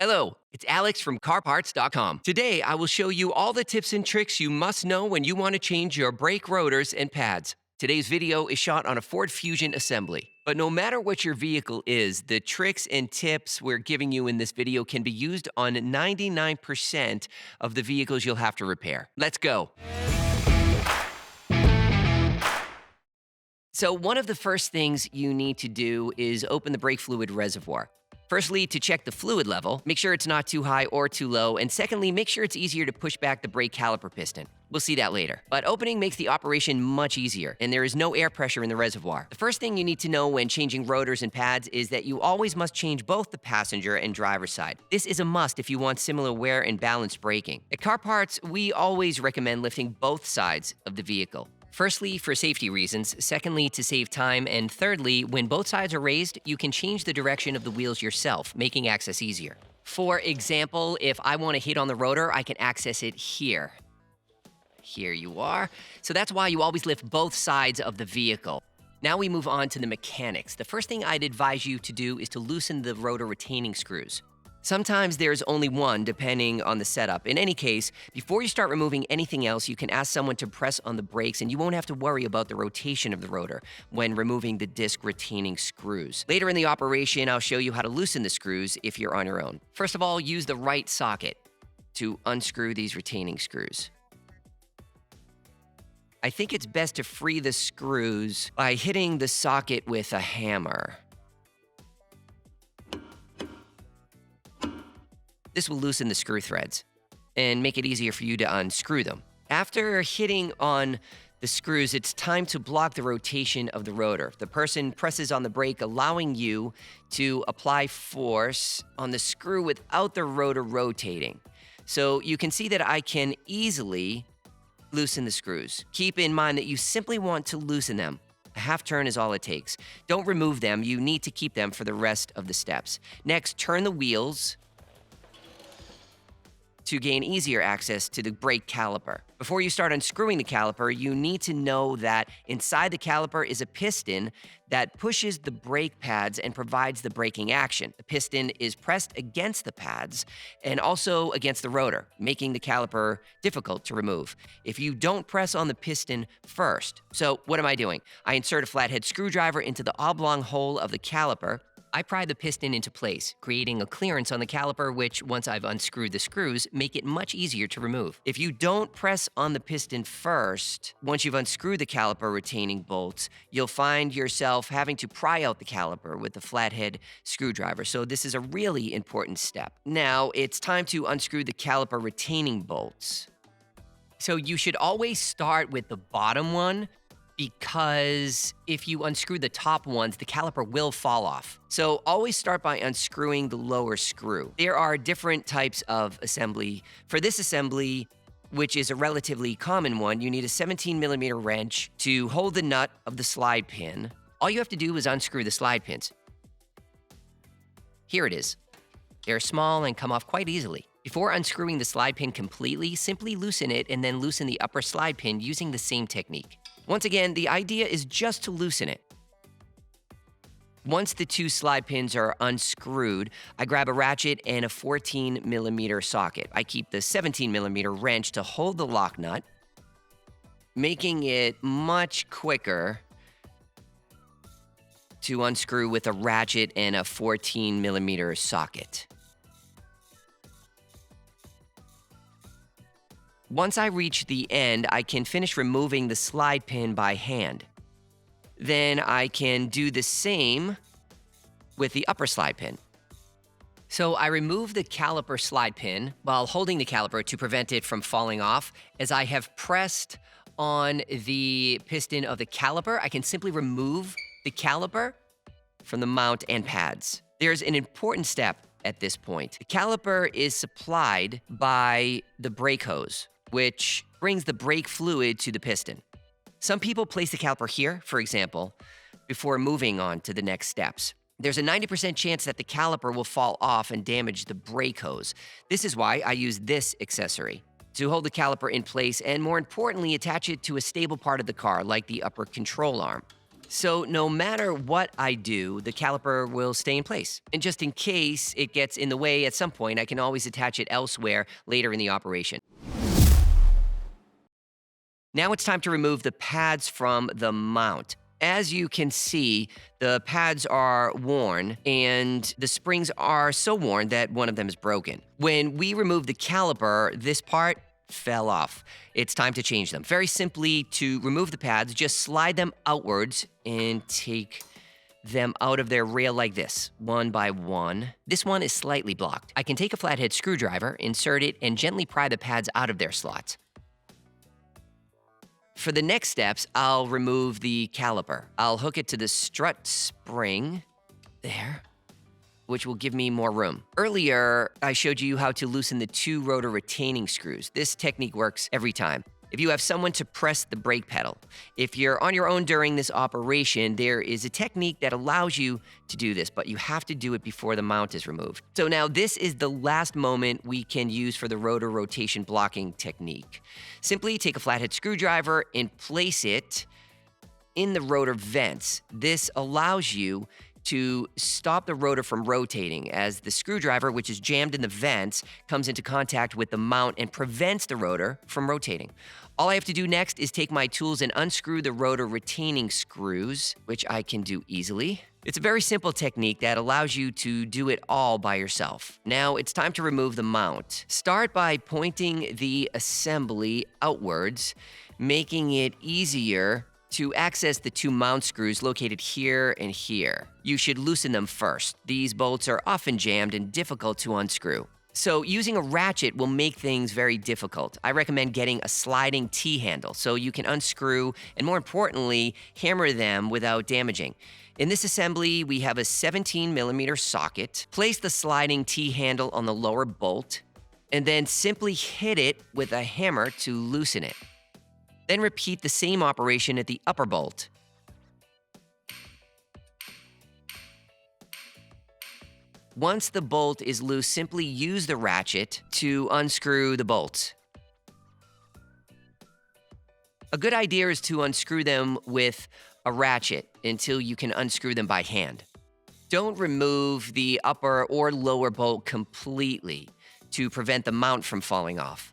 Hello, it's Alex from CarParts.com. Today, I will show you all the tips and tricks you must know when you want to change your brake rotors and pads. Today's video is shot on a Ford Fusion assembly. But no matter what your vehicle is, the tricks and tips we're giving you in this video can be used on 99% of the vehicles you'll have to repair. Let's go. So one of the first things you need to do is open the brake fluid reservoir. Firstly, to check the fluid level, make sure it's not too high or too low, and secondly, make sure it's easier to push back the brake caliper piston. We'll see that later. But opening makes the operation much easier, and there is no air pressure in the reservoir. The first thing you need to know when changing rotors and pads is that you always must change both the passenger and driver side. This is a must if you want similar wear and balanced braking. At Car Parts, we always recommend lifting both sides of the vehicle. Firstly, for safety reasons, secondly, to save time, and thirdly, when both sides are raised, you can change the direction of the wheels yourself, making access easier. For example, if I want to hit on the rotor, I can access it here. Here you are. So that's why you always lift both sides of the vehicle. Now we move on to the mechanics. The first thing I'd advise you to do is to loosen the rotor retaining screws. Sometimes there's only one, depending on the setup. In any case, before you start removing anything else, you can ask someone to press on the brakes, and you won't have to worry about the rotation of the rotor when removing the disc retaining screws. Later in the operation, I'll show you how to loosen the screws if you're on your own. First of all, use the right socket to unscrew these retaining screws. I think it's best to free the screws by hitting the socket with a hammer. This will loosen the screw threads and make it easier for you to unscrew them. After hitting on the screws, it's time to block the rotation of the rotor. The person presses on the brake, allowing you to apply force on the screw without the rotor rotating. So you can see that I can easily loosen the screws. Keep in mind that you simply want to loosen them. A half turn is all it takes. Don't remove them. You need to keep them for the rest of the steps. Next, turn the wheels to gain easier access to the brake caliper. Before you start unscrewing the caliper, you need to know that inside the caliper is a piston that pushes the brake pads and provides the braking action. The piston is pressed against the pads and also against the rotor, making the caliper difficult to remove if you don't press on the piston first. So what am I doing? I insert a flathead screwdriver into the oblong hole of the caliper. I pry the piston into place, creating a clearance on the caliper, which, once I've unscrewed the screws, make it much easier to remove. If you don't press on the piston first, once you've unscrewed the caliper retaining bolts, you'll find yourself having to pry out the caliper with the flathead screwdriver. So this is a really important step. Now, it's time to unscrew the caliper retaining bolts. So you should always start with the bottom one, because if you unscrew the top ones, the caliper will fall off. So always start by unscrewing the lower screw. There are different types of assembly. For this assembly, which is a relatively common one, you need a 17mm wrench to hold the nut of the slide pin. All you have to do is unscrew the slide pins. Here it is. They're small and come off quite easily. Before unscrewing the slide pin completely, simply loosen it and then loosen the upper slide pin using the same technique. Once again, the idea is just to loosen it. Once the two slide pins are unscrewed, I grab a ratchet and a 14mm socket. I keep the 17mm wrench to hold the lock nut, making it much quicker to unscrew with a ratchet and a 14mm socket. Once I reach the end, I can finish removing the slide pin by hand. Then I can do the same with the upper slide pin. So I remove the caliper slide pin while holding the caliper to prevent it from falling off. As I have pressed on the piston of the caliper, I can simply remove the caliper from the mount and pads. There's an important step at this point. The caliper is supplied by the brake hose, which brings the brake fluid to the piston. Some people place the caliper here, for example, before moving on to the next steps. There's a 90% chance that the caliper will fall off and damage the brake hose. This is why I use this accessory to hold the caliper in place and, more importantly, attach it to a stable part of the car, like the upper control arm. So no matter what I do, the caliper will stay in place. And just in case it gets in the way at some point, I can always attach it elsewhere later in the operation. Now it's time to remove the pads from the mount. As you can see, the pads are worn and the springs are so worn that one of them is broken. When we remove the caliper, this part fell off. It's time to change them. Very simply, to remove the pads, just slide them outwards and take them out of their rail like this, one by one. This one is slightly blocked. I can take a flathead screwdriver, insert it, and gently pry the pads out of their slots. For the next steps, I'll remove the caliper. I'll hook it to the strut spring, there, which will give me more room. Earlier, I showed you how to loosen the 2 rotor retaining screws. This technique works every time. If you have someone to press the brake pedal. If you're on your own during this operation, there is a technique that allows you to do this, but you have to do it before the mount is removed. So now this is the last moment we can use for the rotor rotation blocking technique. Simply take a flathead screwdriver and place it in the rotor vents. This allows you to stop the rotor from rotating as the screwdriver, which is jammed in the vents, comes into contact with the mount and prevents the rotor from rotating. All I have to do next is take my tools and unscrew the rotor retaining screws, which I can do easily. It's a very simple technique that allows you to do it all by yourself. Now it's time to remove the mount. Start by pointing the assembly outwards, making it easier to access the 2 mount screws located here and here. You should loosen them first. These bolts are often jammed and difficult to unscrew. So using a ratchet will make things very difficult. I recommend getting a sliding T-handle so you can unscrew and, more importantly, hammer them without damaging. In this assembly, we have a 17mm socket. Place the sliding T-handle on the lower bolt and then simply hit it with a hammer to loosen it. Then repeat the same operation at the upper bolt. Once the bolt is loose, simply use the ratchet to unscrew the bolts. A good idea is to unscrew them with a ratchet until you can unscrew them by hand. Don't remove the upper or lower bolt completely to prevent the mount from falling off.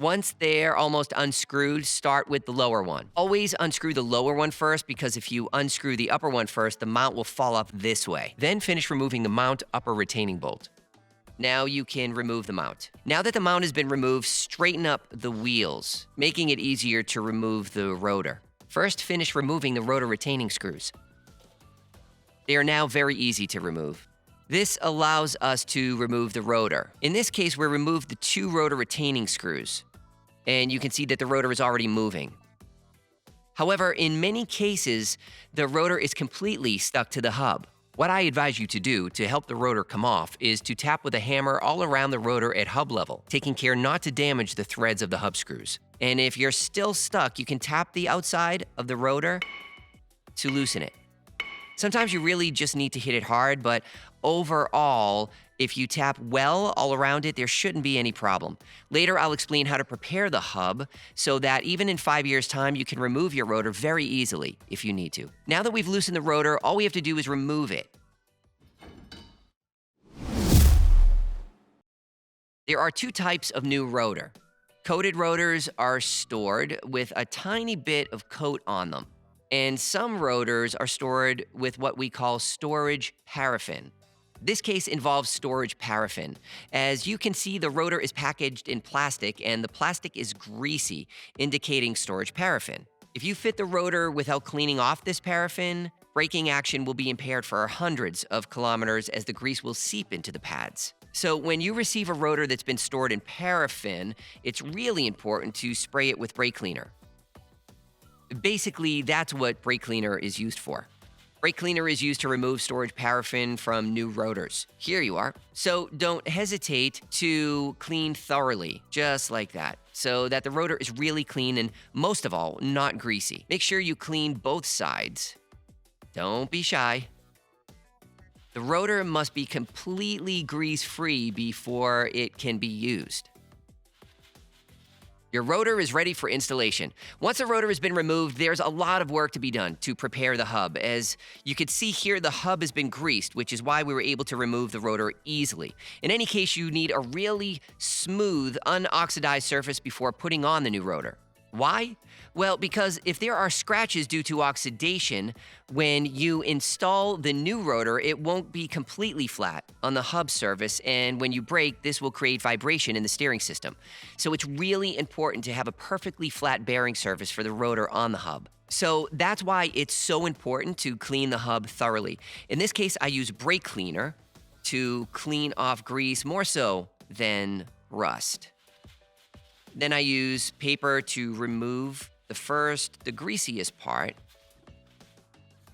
Once they're almost unscrewed, start with the lower one. Always unscrew the lower one first, because if you unscrew the upper one first, the mount will fall off this way. Then finish removing the mount upper retaining bolt. Now you can remove the mount. Now that the mount has been removed, straighten up the wheels, making it easier to remove the rotor. First, finish removing the rotor retaining screws. They are now very easy to remove. This allows us to remove the rotor. In this case, we removed the 2 rotor retaining screws, and you can see that the rotor is already moving. However, in many cases, the rotor is completely stuck to the hub. What I advise you to do to help the rotor come off is to tap with a hammer all around the rotor at hub level, taking care not to damage the threads of the hub screws. And if you're still stuck, you can tap the outside of the rotor to loosen it. Sometimes you really just need to hit it hard, but overall, if you tap well all around it, there shouldn't be any problem. Later, I'll explain how to prepare the hub so that even in 5 years' time, you can remove your rotor very easily if you need to. Now that we've loosened the rotor, all we have to do is remove it. There are 2 types of new rotor. Coated rotors are stored with a tiny bit of coat on them. And some rotors are stored with what we call storage paraffin. This case involves storage paraffin. As you can see, the rotor is packaged in plastic and the plastic is greasy, indicating storage paraffin. If you fit the rotor without cleaning off this paraffin, braking action will be impaired for hundreds of kilometers as the grease will seep into the pads. So when you receive a rotor that's been stored in paraffin, it's really important to spray it with brake cleaner. Basically, that's what brake cleaner is used for. Brake cleaner is used to remove storage paraffin from new rotors. Here you are. So don't hesitate to clean thoroughly, just like that, so that the rotor is really clean and, most of all, not greasy. Make sure you clean both sides. Don't be shy. The rotor must be completely grease-free before it can be used. Your rotor is ready for installation. Once the rotor has been removed, there's a lot of work to be done to prepare the hub. As you can see here, the hub has been greased, which is why we were able to remove the rotor easily. In any case, you need a really smooth, unoxidized surface before putting on the new rotor. Why? Well, because if there are scratches due to oxidation, when you install the new rotor, it won't be completely flat on the hub surface, and when you brake, this will create vibration in the steering system. So it's really important to have a perfectly flat bearing surface for the rotor on the hub. So that's why it's so important to clean the hub thoroughly. In this case, I use brake cleaner to clean off grease more so than rust. Then I use paper to remove the greasiest part.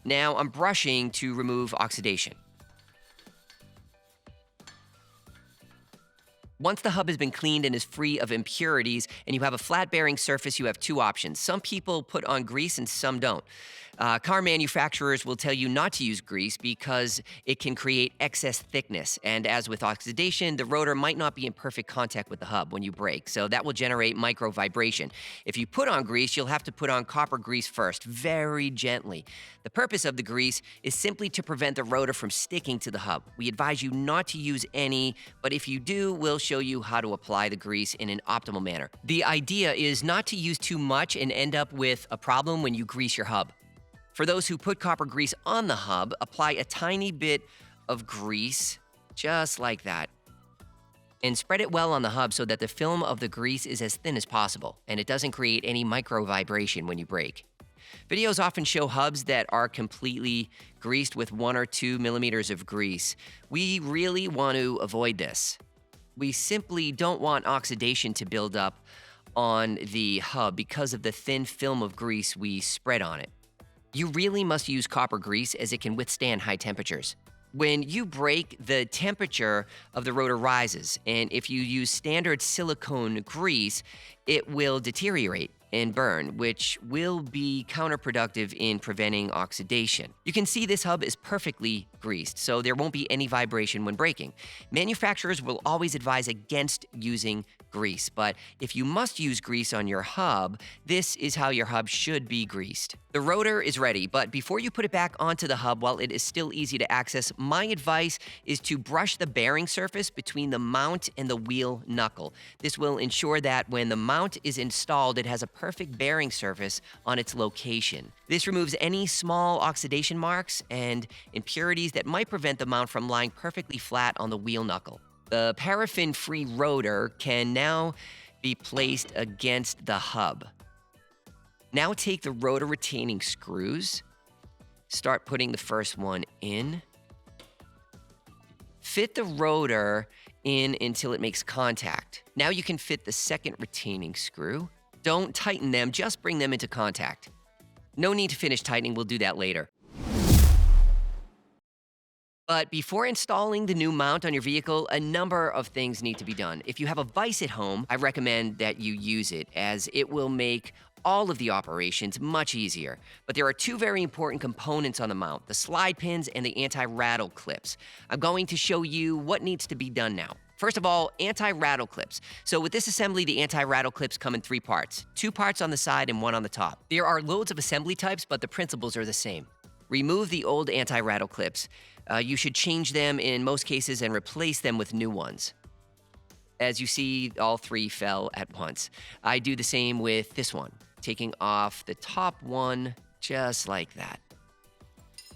Now I'm brushing to remove oxidation. Once the hub has been cleaned and is free of impurities and you have a flat bearing surface, you have two options. Some people put on grease and some don't. Car manufacturers will tell you not to use grease because it can create excess thickness. And as with oxidation, the rotor might not be in perfect contact with the hub when you brake, so that will generate micro vibration. If you put on grease, you'll have to put on copper grease first, very gently. The purpose of the grease is simply to prevent the rotor from sticking to the hub. We advise you not to use any, but if you do, we'll show you how to apply the grease in an optimal manner. The idea is not to use too much and end up with a problem when you grease your hub. For those who put copper grease on the hub, apply a tiny bit of grease, just like that. And spread it well on the hub so that the film of the grease is as thin as possible, and it doesn't create any micro vibration when you brake. Videos often show hubs that are completely greased with 1 or 2 millimeters of grease. We really want to avoid this. We simply don't want oxidation to build up on the hub because of the thin film of grease we spread on it. You really must use copper grease as it can withstand high temperatures. When you brake, the temperature of the rotor rises, and if you use standard silicone grease, it will deteriorate and burn, which will be counterproductive in preventing oxidation. You can see this hub is perfectly greased, so there won't be any vibration when braking. Manufacturers will always advise against using grease, but if you must use grease on your hub, this is how your hub should be greased. The rotor is ready, but before you put it back onto the hub while it is still easy to access, my advice is to brush the bearing surface between the mount and the wheel knuckle. This will ensure that when the mount is installed, it has a perfect bearing surface on its location. This removes any small oxidation marks and impurities that might prevent the mount from lying perfectly flat on the wheel knuckle. The paraffin-free rotor can now be placed against the hub. Now take the rotor retaining screws, start putting the first one in. Fit the rotor in until it makes contact. Now you can fit the second retaining screw. Don't tighten them, just bring them into contact. No need to finish tightening, we'll do that later. But before installing the new mount on your vehicle, a number of things need to be done. If you have a vise at home, I recommend that you use it, as it will make all of the operations much easier. But there are two very important components on the mount, the slide pins and the anti-rattle clips. I'm going to show you what needs to be done now. First of all, anti-rattle clips. So with this assembly, the anti-rattle clips come in 3 parts. 2 parts on the side and 1 on the top. There are loads of assembly types, but the principles are the same. Remove the old anti-rattle clips. You should change them in most cases and replace them with new ones. As you see, all 3 fell at once. I do the same with this one, taking off the top one just like that.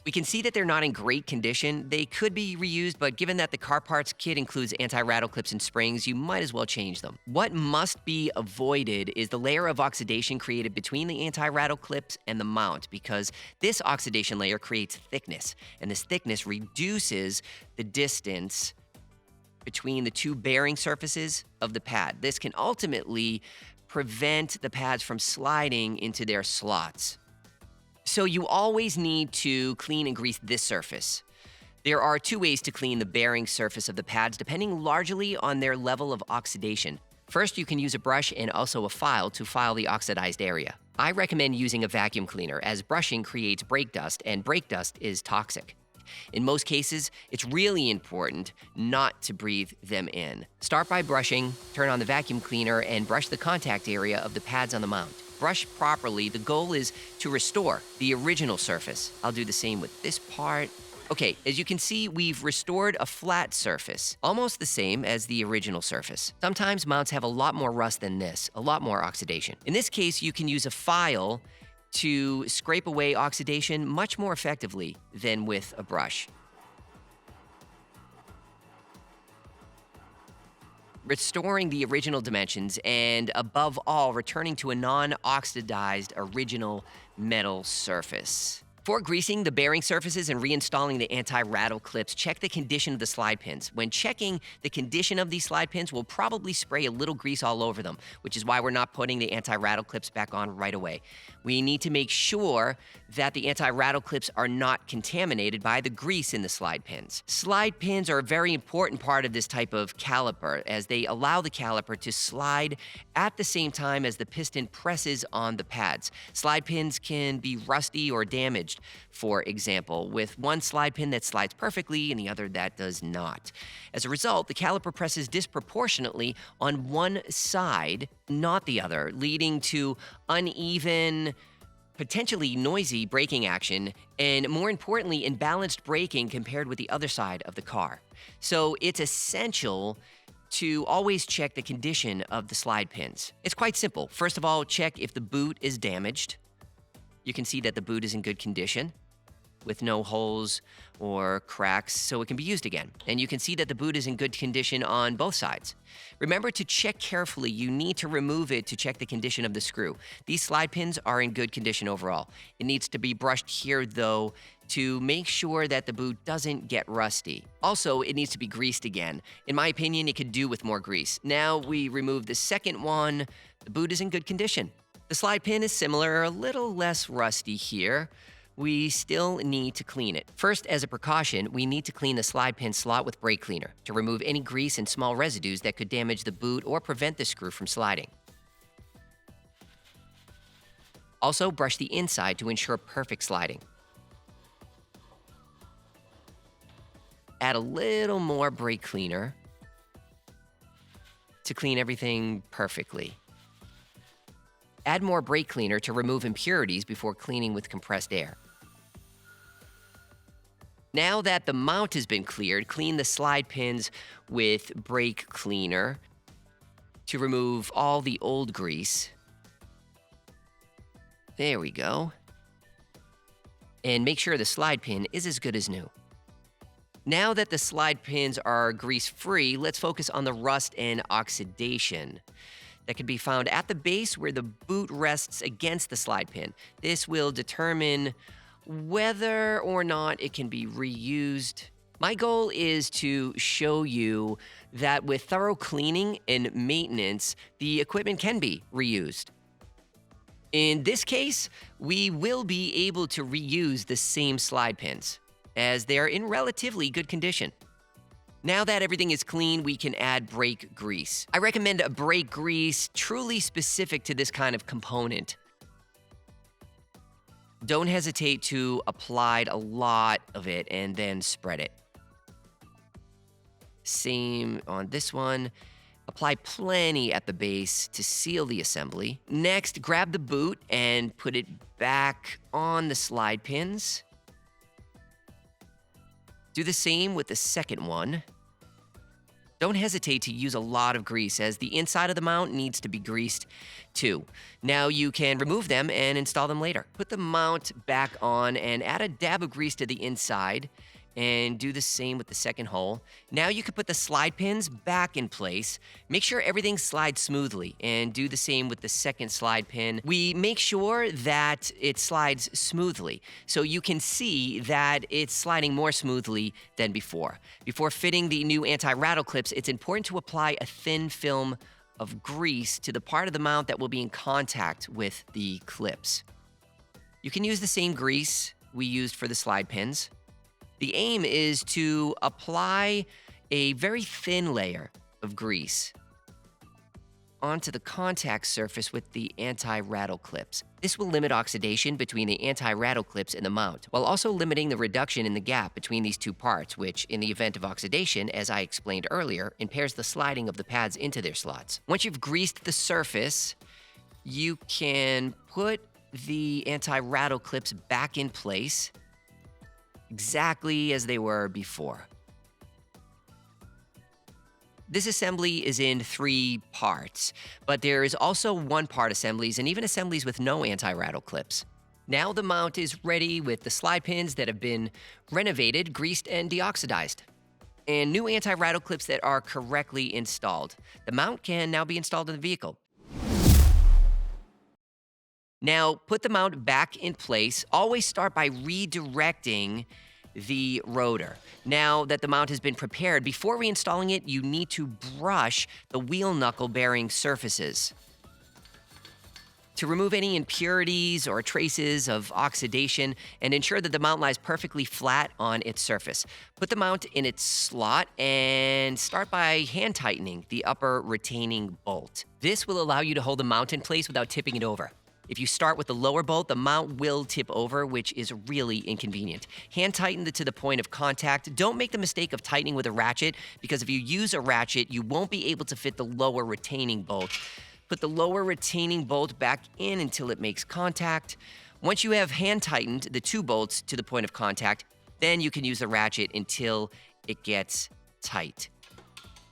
We can see that they're not in great condition. They could be reused, but given that the car parts kit includes anti-rattle clips and springs, you might as well change them. What must be avoided is the layer of oxidation created between the anti-rattle clips and the mount, because this oxidation layer creates thickness, and this thickness reduces the distance between the 2 bearing surfaces of the pad. This can ultimately prevent the pads from sliding into their slots. So you always need to clean and grease this surface. There are 2 ways to clean the bearing surface of the pads, depending largely on their level of oxidation. First, you can use a brush and also a file to file the oxidized area. I recommend using a vacuum cleaner, as brushing creates brake dust, and brake dust is toxic. In most cases, it's really important not to breathe them in. Start by brushing, turn on the vacuum cleaner, and brush the contact area of the pads on the mount. Brush properly. The goal is to restore the original surface. I'll do the same with this part. Okay, as you can see, we've restored a flat surface, almost the same as the original surface. Sometimes mounts have a lot more rust than this, a lot more oxidation. In this case, you can use a file to scrape away oxidation much more effectively than with a brush. Restoring the original dimensions and, above all, returning to a non-oxidized original metal surface. Before greasing the bearing surfaces and reinstalling the anti-rattle clips, check the condition of the slide pins. When checking the condition of these slide pins, we'll probably spray a little grease all over them, which is why we're not putting the anti-rattle clips back on right away. We need to make sure that the anti-rattle clips are not contaminated by the grease in the slide pins. Slide pins are a very important part of this type of caliper, as they allow the caliper to slide at the same time as the piston presses on the pads. Slide pins can be rusty or damaged, for example, with one slide pin that slides perfectly and the other that does not. As a result, the caliper presses disproportionately on one side, not the other, leading to uneven, potentially noisy braking action, and more importantly, imbalanced braking compared with the other side of the car. So it's essential to always check the condition of the slide pins. It's quite simple. First of all, check if the boot is damaged. You can see that the boot is in good condition with no holes or cracks, so it can be used again. And you can see that the boot is in good condition on both sides. Remember to check carefully. You need to remove it to check the condition of the screw. These slide pins are in good condition overall. It needs to be brushed here, though, to make sure that the boot doesn't get rusty. Also, it needs to be greased again. In my opinion, it could do with more grease. Now we remove the second one. The boot is in good condition. The slide pin is similar, a little less rusty here. We still need to clean it. First, as a precaution, we need to clean the slide pin slot with brake cleaner to remove any grease and small residues that could damage the boot or prevent the screw from sliding. Also, brush the inside to ensure perfect sliding. Add a little more brake cleaner to clean everything perfectly. Add more brake cleaner to remove impurities before cleaning with compressed air. Now that the mount has been cleared, clean the slide pins with brake cleaner to remove all the old grease. There we go. And make sure the slide pin is as good as new. Now that the slide pins are grease-free, let's focus on the rust and oxidation that can be found at the base where the boot rests against the slide pin. This will determine whether or not it can be reused. My goal is to show you that with thorough cleaning and maintenance, the equipment can be reused. In this case, we will be able to reuse the same slide pins, as they're in relatively good condition. Now that everything is clean, we can add brake grease. I recommend a brake grease truly specific to this kind of component. Don't hesitate to apply a lot of it and then spread it. Same on this one. Apply plenty at the base to seal the assembly. Next, grab the boot and put it back on the slide pins. Do the same with the second one. Don't hesitate to use a lot of grease, as the inside of the mount needs to be greased too. Now you can remove them and install them later. Put the mount back on and add a dab of grease to the inside, and do the same with the second hole. Now you can put the slide pins back in place. Make sure everything slides smoothly, and do the same with the second slide pin. We make sure that it slides smoothly, so you can see that it's sliding more smoothly than before. Before fitting the new anti-rattle clips, it's important to apply a thin film of grease to the part of the mount that will be in contact with the clips. You can use the same grease we used for the slide pins. The aim is to apply a very thin layer of grease onto the contact surface with the anti-rattle clips. This will limit oxidation between the anti-rattle clips and the mount, while also limiting the reduction in the gap between these two parts, which, in the event of oxidation, as I explained earlier, impairs the sliding of the pads into their slots. Once you've greased the surface, you can put the anti-rattle clips back in place exactly as they were before. This assembly is in 3 parts, but there is also one-part assemblies and even assemblies with no anti-rattle clips. Now the mount is ready with the slide pins that have been renovated, greased, and deoxidized, and new anti-rattle clips that are correctly installed. The mount can now be installed in the vehicle. Now, put the mount back in place. Always start by redirecting the rotor. Now that the mount has been prepared, before reinstalling it, you need to brush the wheel knuckle bearing surfaces to remove any impurities or traces of oxidation and ensure that the mount lies perfectly flat on its surface. Put the mount in its slot and start by hand tightening the upper retaining bolt. This will allow you to hold the mount in place without tipping it over. If you start with the lower bolt, the mount will tip over, which is really inconvenient. Hand tighten to the point of contact. Don't make the mistake of tightening with a ratchet, because if you use a ratchet, you won't be able to fit the lower retaining bolt. Put the lower retaining bolt back in until it makes contact. Once you have hand tightened the 2 bolts to the point of contact, then you can use the ratchet until it gets tight.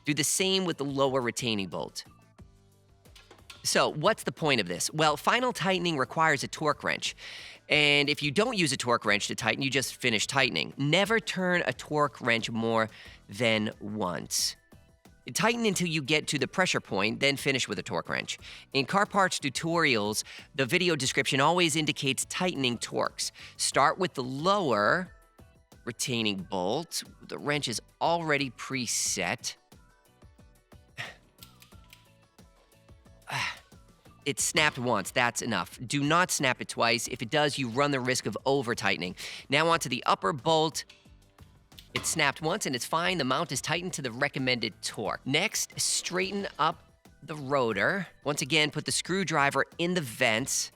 Do the same with the lower retaining bolt. So, what's the point of this? Well, final tightening requires a torque wrench. And if you don't use a torque wrench to tighten, you just finish tightening. Never turn a torque wrench more than once. Tighten until you get to the pressure point, then finish with a torque wrench. In car parts tutorials, the video description always indicates tightening torques. Start with the lower retaining bolt. The wrench is already preset. It snapped once, that's enough. Do not snap it twice. If it does, you run the risk of over-tightening. Now onto the upper bolt. It snapped once and it's fine. The mount is tightened to the recommended torque. Next, straighten up the rotor. Once again, put the screwdriver in the vents.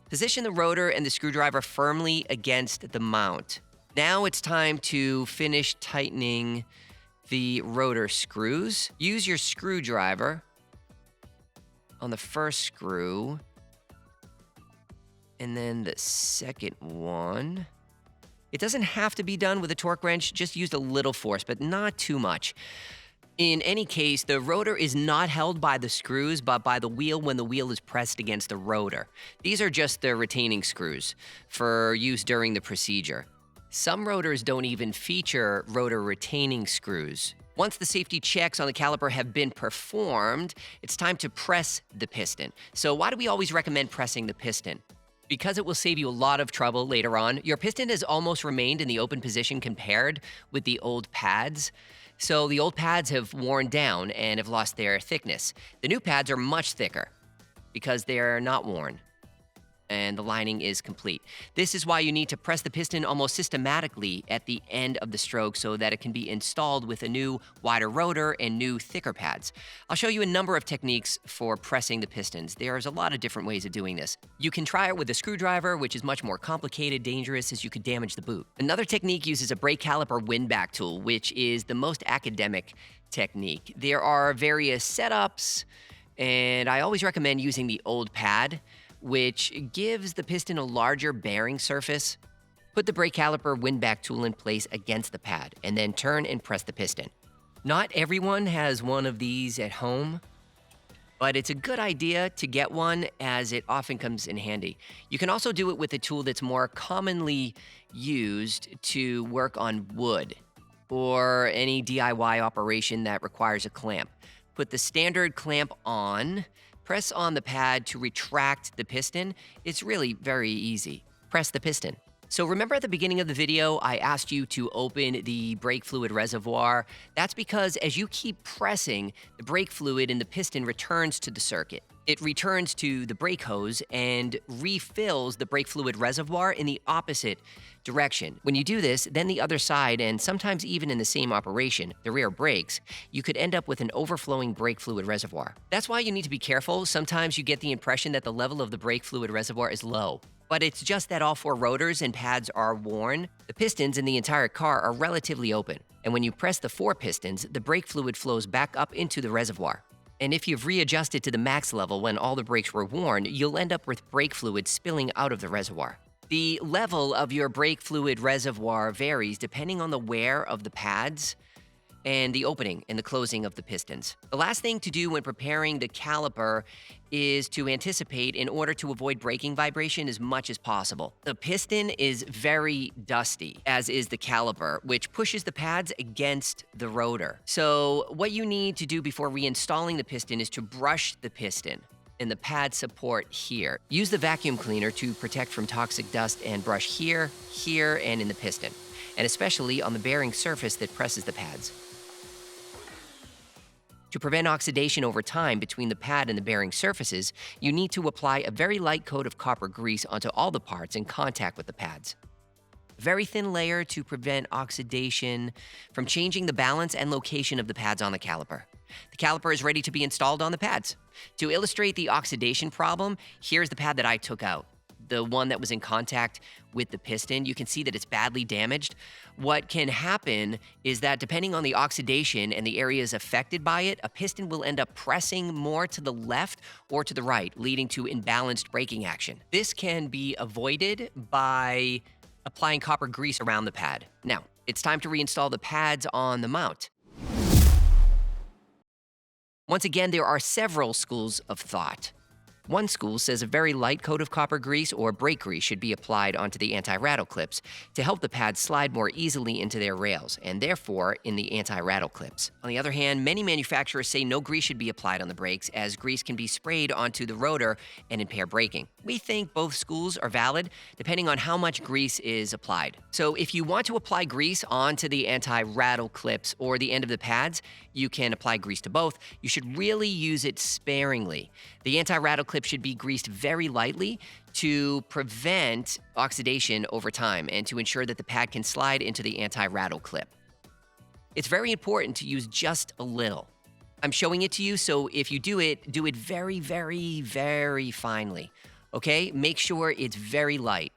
Position the rotor and the screwdriver firmly against the mount. Now it's time to finish tightening the rotor screws. Use your screwdriver on the first screw, and then the second one. It doesn't have to be done with a torque wrench, just use a little force, but not too much. In any case, the rotor is not held by the screws, but by the wheel when the wheel is pressed against the rotor. These are just the retaining screws for use during the procedure. Some rotors don't even feature rotor retaining screws. Once the safety checks on the caliper have been performed, it's time to press the piston. So why do we always recommend pressing the piston? Because it will save you a lot of trouble later on. Your piston has almost remained in the open position compared with the old pads. So the old pads have worn down and have lost their thickness. The new pads are much thicker because they're not worn and the lining is complete. This is why you need to press the piston almost systematically at the end of the stroke so that it can be installed with a new, wider rotor and new, thicker pads. I'll show you a number of techniques for pressing the pistons. There's a lot of different ways of doing this. You can try it with a screwdriver, which is much more complicated, dangerous, as you could damage the boot. Another technique uses a brake caliper win-back tool, which is the most academic technique. There are various setups, and I always recommend using the old pad, which gives the piston a larger bearing surface. Put the brake caliper win-back tool in place against the pad, and then turn and press the piston. Not everyone has one of these at home, but it's a good idea to get one as it often comes in handy. You can also do it with a tool that's more commonly used to work on wood or any DIY operation that requires a clamp. Put the standard clamp on. Press on the pad to retract the piston. It's really very easy. Press the piston. So remember at the beginning of the video, I asked you to open the brake fluid reservoir? That's because as you keep pressing, the brake fluid in the piston returns to the circuit. It returns to the brake hose and refills the brake fluid reservoir in the opposite direction. When you do this, then the other side, and sometimes even in the same operation, the rear brakes, you could end up with an overflowing brake fluid reservoir. That's why you need to be careful. Sometimes you get the impression that the level of the brake fluid reservoir is low. But it's just that all 4 rotors and pads are worn. The pistons in the entire car are relatively open. And when you press the 4 pistons, the brake fluid flows back up into the reservoir. And if you've readjusted to the max level when all the brakes were worn, you'll end up with brake fluid spilling out of the reservoir. The level of your brake fluid reservoir varies depending on the wear of the pads and the opening and the closing of the pistons. The last thing to do when preparing the caliper is to anticipate in order to avoid braking vibration as much as possible. The piston is very dusty, as is the caliper, which pushes the pads against the rotor. So what you need to do before reinstalling the piston is to brush the piston and the pad support here. Use the vacuum cleaner to protect from toxic dust and brush here, here, and in the piston, and especially on the bearing surface that presses the pads. To prevent oxidation over time between the pad and the bearing surfaces, you need to apply a very light coat of copper grease onto all the parts in contact with the pads. A very thin layer to prevent oxidation from changing the balance and location of the pads on the caliper. The caliper is ready to be installed on the pads. To illustrate the oxidation problem, here's the pad that I took out. The one that was in contact with the piston, you can see that it's badly damaged. What can happen is that depending on the oxidation and the areas affected by it, a piston will end up pressing more to the left or to the right, leading to imbalanced braking action. This can be avoided by applying copper grease around the pad. Now, it's time to reinstall the pads on the mount. Once again, there are several schools of thought. One school says a very light coat of copper grease or brake grease should be applied onto the anti-rattle clips to help the pads slide more easily into their rails, and therefore in the anti-rattle clips. On the other hand, many manufacturers say no grease should be applied on the brakes, as grease can be sprayed onto the rotor and impair braking. We think both schools are valid, depending on how much grease is applied. So if you want to apply grease onto the anti-rattle clips or the end of the pads, you can apply grease to both. You should really use it sparingly. The anti-rattle clip should be greased very lightly to prevent oxidation over time and to ensure that the pad can slide into the anti-rattle clip. It's very important to use just a little. I'm showing it to you, so if you do it very, very, very finely, okay? Make sure it's very light.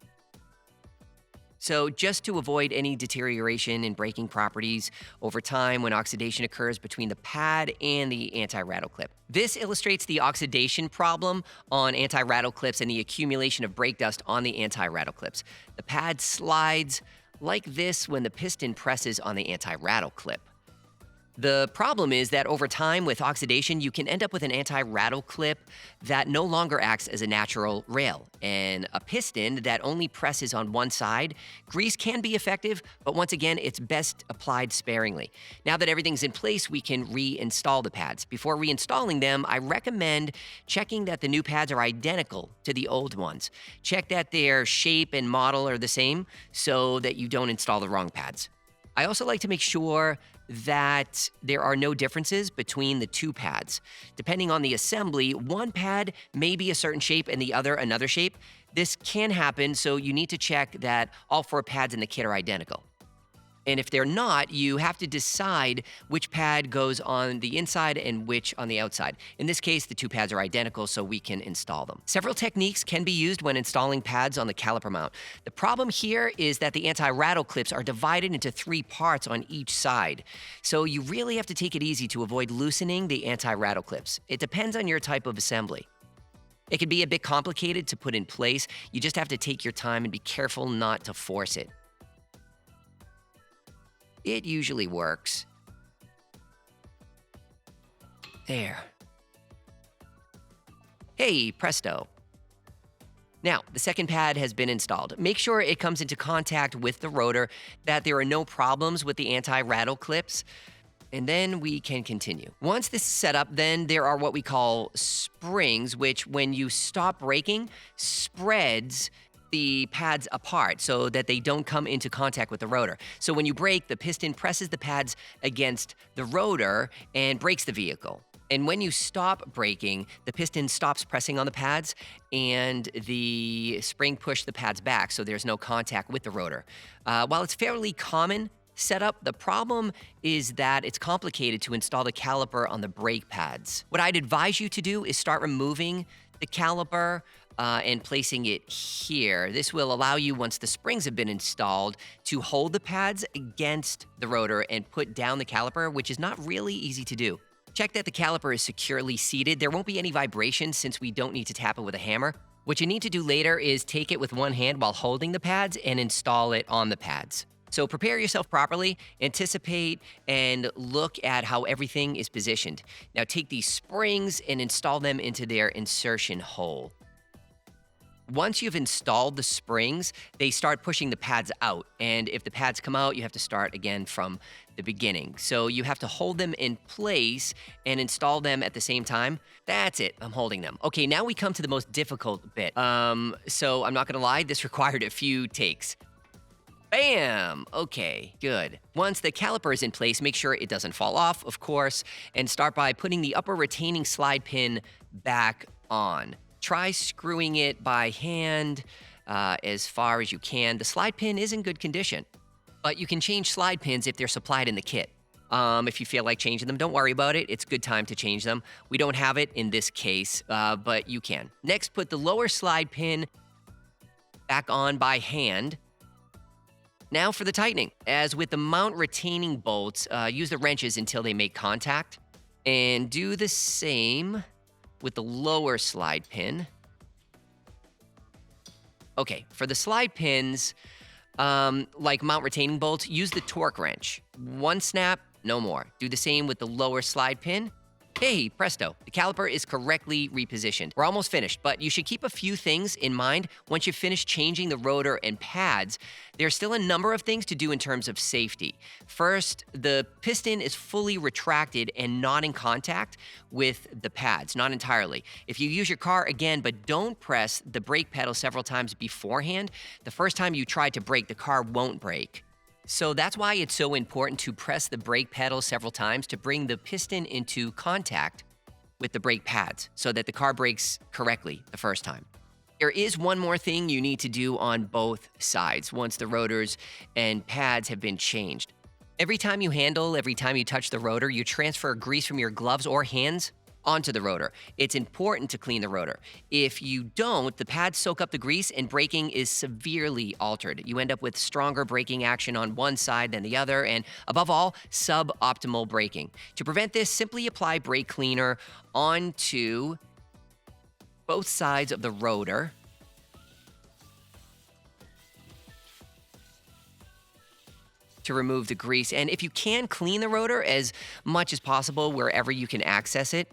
So just to avoid any deterioration in braking properties over time when oxidation occurs between the pad and the anti-rattle clip. This illustrates the oxidation problem on anti-rattle clips and the accumulation of brake dust on the anti-rattle clips. The pad slides like this when the piston presses on the anti-rattle clip. The problem is that over time with oxidation, you can end up with an anti-rattle clip that no longer acts as a natural rail. And a piston that only presses on one side, grease can be effective, but once again, it's best applied sparingly. Now that everything's in place, we can reinstall the pads. Before reinstalling them, I recommend checking that the new pads are identical to the old ones. Check that their shape and model are the same so that you don't install the wrong pads. I also like to make sure that there are no differences between the two pads. Depending on the assembly, one pad may be a certain shape and the other another shape. This can happen, so you need to check that all 4 pads in the kit are identical. And if they're not, you have to decide which pad goes on the inside and which on the outside. In this case, the 2 pads are identical, so we can install them. Several techniques can be used when installing pads on the caliper mount. The problem here is that the anti-rattle clips are divided into 3 parts on each side. So you really have to take it easy to avoid loosening the anti-rattle clips. It depends on your type of assembly. It can be a bit complicated to put in place. You just have to take your time and be careful not to force it. It usually works. There. Hey, presto. Now, the second pad has been installed. Make sure it comes into contact with the rotor, that there are no problems with the anti-rattle clips, and then we can continue. Once this is set up, then there are what we call springs, which when you stop braking, spreads the pads apart so that they don't come into contact with the rotor. So when you brake, the piston presses the pads against the rotor and brakes the vehicle. And when you stop braking, the piston stops pressing on the pads and the spring pushes the pads back so there's no contact with the rotor. While it's fairly common setup, the problem is that it's complicated to install the caliper on the brake pads. What I'd advise you to do is start removing the caliper and placing it here. This will allow you, once the springs have been installed, to hold the pads against the rotor and put down the caliper, which is not really easy to do. Check that the caliper is securely seated. There won't be any vibration since we don't need to tap it with a hammer. What you need to do later is take it with one hand while holding the pads and install it on the pads. So prepare yourself properly, anticipate, and look at how everything is positioned. Now take these springs and install them into their insertion hole. Once you've installed the springs, they start pushing the pads out. And if the pads come out, you have to start again from the beginning. So you have to hold them in place and install them at the same time. That's it. I'm holding them. Okay, now we come to the most difficult bit. So I'm not gonna lie, this required a few takes. Bam! Okay, good. Once the caliper is in place, make sure it doesn't fall off, of course, and start by putting the upper retaining slide pin back on. Try screwing it by hand as far as you can. The slide pin is in good condition, but you can change slide pins if they're supplied in the kit. If you feel like changing them, don't worry about it. It's a good time to change them. We don't have it in this case, but you can. Next, put the lower slide pin back on by hand. Now for the tightening. As with the mount retaining bolts, use the wrenches until they make contact. And do the same with the lower slide pin. Okay, for the slide pins, like mount retaining bolts, use the torque wrench. One snap, no more. Do the same with the lower slide pin. Hey, presto, the caliper is correctly repositioned. We're almost finished, but you should keep a few things in mind once you've finished changing the rotor and pads. There's still a number of things to do in terms of safety. First, the piston is fully retracted and not in contact with the pads, not entirely. If you use your car again, but don't press the brake pedal several times beforehand, the first time you try to brake, the car won't brake. So that's why it's so important to press the brake pedal several times to bring the piston into contact with the brake pads so that the car brakes correctly the first time. There is one more thing you need to do on both sides once the rotors and pads have been changed. Every time you handle, every time you touch the rotor, you transfer grease from your gloves or hands onto the rotor. It's important to clean the rotor. If you don't, the pads soak up the grease and braking is severely altered. You end up with stronger braking action on one side than the other, and above all, suboptimal braking. To prevent this, simply apply brake cleaner onto both sides of the rotor. To remove the grease. And if you can, clean the rotor as much as possible wherever you can access it.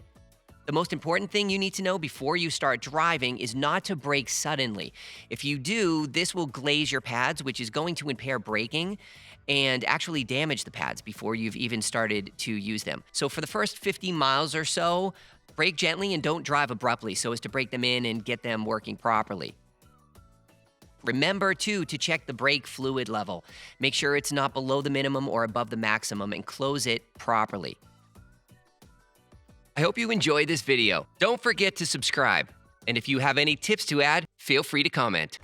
The most important thing you need to know before you start driving is not to brake suddenly. If you do, this will glaze your pads, which is going to impair braking and actually damage the pads before you've even started to use them. So for the first 50 miles or so, brake gently and don't drive abruptly so as to break them in and get them working properly. Remember, too, to check the brake fluid level. Make sure it's not below the minimum or above the maximum and close it properly. I hope you enjoyed this video. Don't forget to subscribe. And if you have any tips to add, feel free to comment.